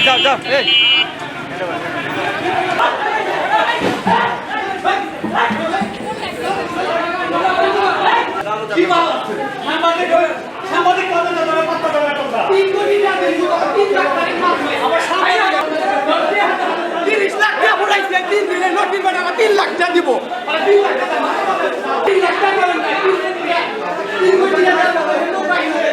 যাও যাও এই কি মাল আছে সাংবাদিক সাংবাদিক কথা না ধরে পাত্তা দেবে তোমরা 3 কোটি টাকা দেব 3 লাখ টাকা মাল আমার সাংবাদিক 30 লাখ টাকা পড়াইছে 3 দিনে নোটিশ বানাবো 3 লাখ টাকা দিব আর 3 লাখ টাকা 3 লাখ টাকা করেন 3 কোটি টাকা তো পাই না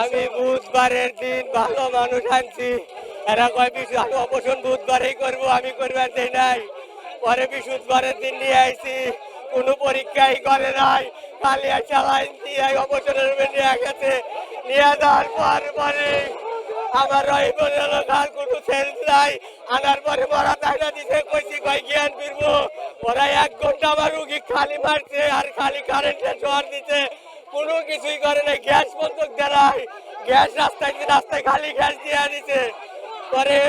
আমি বুধবারের দিন ভালো মানুষ আনছি এরা কয় আমি অপারেশন বুধবারেই করবো, আমি করবার দেই নাই। পরে বৃহস্পতিবারের দিন নিয়ে আইছি, কোনো পরীক্ষাই করে নাই, খালি চালাই দিয়ে অপারেশনের রুমে নিয়ে গেছে। নিয়ে যাওয়ার পরে আমার আর কোনো সেন্স নাই। আনার পরে মরা তাইনা দিতে কইছি কয় জ্ঞান ফিরবো। ওরা 1 ঘন্টা আমার রুগী খালি মারছে আর খালি কারেন্টের জ্বর দিতে, কোনো কিছুই করে নাই। গ্যাস বন্ধক দেয়, গ্যাস রাস্তায় খালি গ্যাস দিয়ে দিছে। পরে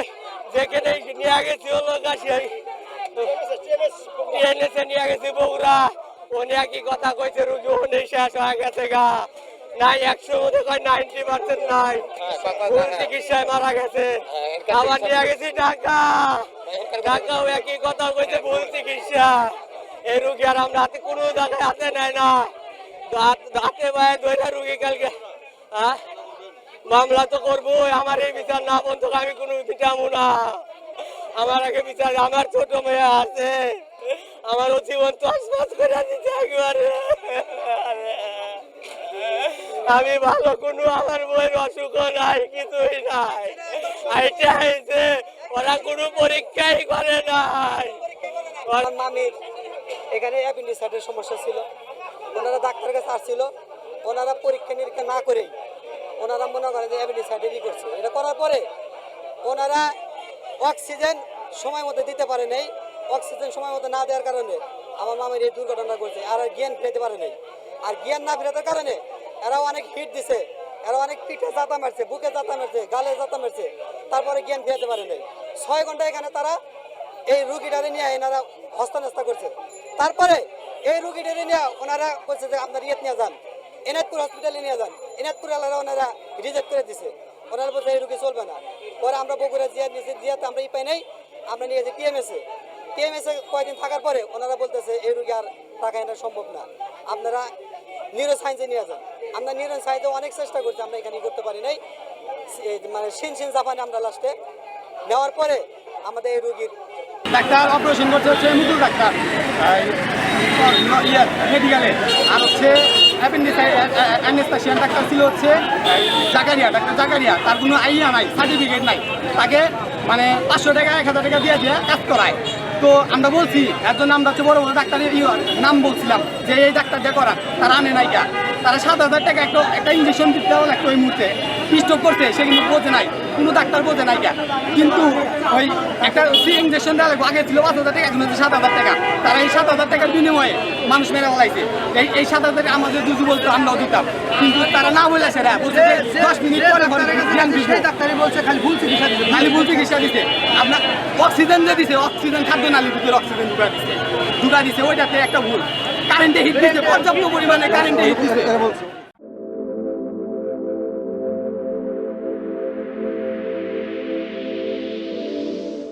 যেখানে নিয়ে গেছি হলো কাশিয়াই নিয়ে গেছি বগুড়া, উনি একই কথা কইছে রুগী উনি শেষ হয়ে গেছে গা। নাই 100 মধ্যে কয় 90% নাই, ভুল চিকিৎসায় মারা গেছে। আবার নিয়ে গেছি ঢাকাও একই কথা কইছে ভুল চিকিৎসা। এই রুগী আর আমরা হাতে কোনো জায়গায় হাতে নেয় না, হাতে পায়ে ধরে রুগী কালকে মামলা তো করবো। আমার এই বিচার না বন্ধু আমি কোনো বিচারবো না। আমার আগে বিচার, আমার ছোট মেয়ে আছে, আমার জীবন তো আশপাশ করে দিচ্ছে একবারে। আমি ভালো কোনো আমার বইয়ের অসুখ নাই, কিছুই নাই। আইতে ওরা কোনো পরীক্ষাই করে নাই। মামির এখানে অ্যাপেন্ডিসাইটিসের সমস্যা ছিল, ওনারা ডাক্তারের কাছে আসছিল, ওনারা পরীক্ষা নিরীক্ষা না করেই ওনারা মনে করেন যে অ্যাপেন্ডিসাইটিস করছে। এটা করার পরে ওনারা অক্সিজেন সময় মতো দিতে পারে নাই, অক্সিজেন সময় মতো না দেওয়ার কারণে আমার মামির এই দুর্ঘটনা করছে। আর জ্ঞান ফেরাতে পারে নাই, আর জ্ঞান না ফেরানোর কারণে এরাও অনেক হিট দিছে, এরা অনেক পিঠে জাতা মারছে, বুকে জাতা মারছে, গালে জাতা মারছে, তারপরে জ্ঞান ফেরাতে পারে নাই। 6 ঘন্টা এখানে তারা এই রুগীটারে নিয়ে এনারা হস্তান্যস্ত করছে। তারপরে এই রুগীটারে নিয়ে ওনারা বলছে যে আপনার ইয়েত নিয়ে যান, এনায়তপুর হসপিটালে নিয়ে যান। এনায়তপুর এলাকা ওনারা রিজেক্ট করে দিছে, ওনারা বলছে এই রুগী চলবে না। পরে আমরা বগুড়া জিয়াতে আমরা পাই নাই, আমরা নিয়ে যাই টিএমএসে কয়েকদিন থাকার পরে ওনারা বলতেছে এই রুগী আর টাকা এনে সম্ভব না, আপনারা নিউরো সায়েন্সে নিয়ে যান। আমরা নিউরো সায়েন্সে অনেক চেষ্টা করছি, আমরা এখানে করতে পারি নাই। মানে সিন জাপানে আমরা লাস্টে নেওয়ার পরে আমাদের এই রুগীর ডাক্তার অপারেশন করছে হচ্ছে মুকুল ডাক্তার মেডিকেলে, আর হচ্ছে অ্যানেস্থেশিয়ান ডাক্তার ছিল হচ্ছে ডাক্তার জাকারিয়া। তার কোনো আইয়া নাই, সার্টিফিকেট নাই, তাকে মানে 500 টাকা 1000 টাকা দিয়ে কাজ করায়। তো আমরা বলছি এর জন্য আমরা হচ্ছে বড় বড় ডাক্তারের নাম বলছিলাম যে এই ডাক্তারটা করা, তারা আনে নাই কা। তারা 7000 টাকা একটা ইঞ্জেকশন দিতে হলো একটা ওই মুহূর্তে স্ট্রোক করছে, সে কিন্তু বোঝে নাই, কোনো ডাক্তার বোঝে নাই কা। কিন্তু ওই একটা ইঞ্জেকশন দেওয়া লাগবে, আগে ছিল 5000 টাকা, এখন হচ্ছে 7000 টাকা। তারা এই 7000 টাকার বিনিময়ে মানুষ মেরে বলাইছে। এই 7000 টাকা আমাদের যদি বলতো আমরাও দিতাম, কিন্তু তারা না বলেছে, বলছে 10 মিনিট পরে ডাক্তারই বলছে খালি ভুল চিকিৎসা দিতে। আপনার অক্সিজেন যে দিছে, অক্সিজেন খাদ্য নালীর ভিতরে অক্সিজেন ঢুকা দিছে, ওইটাতে একটা ভুল। কারেন্টে হিট দিছে, পর্যাপ্ত পরিমাণে কারেন্টে হিট দিছে।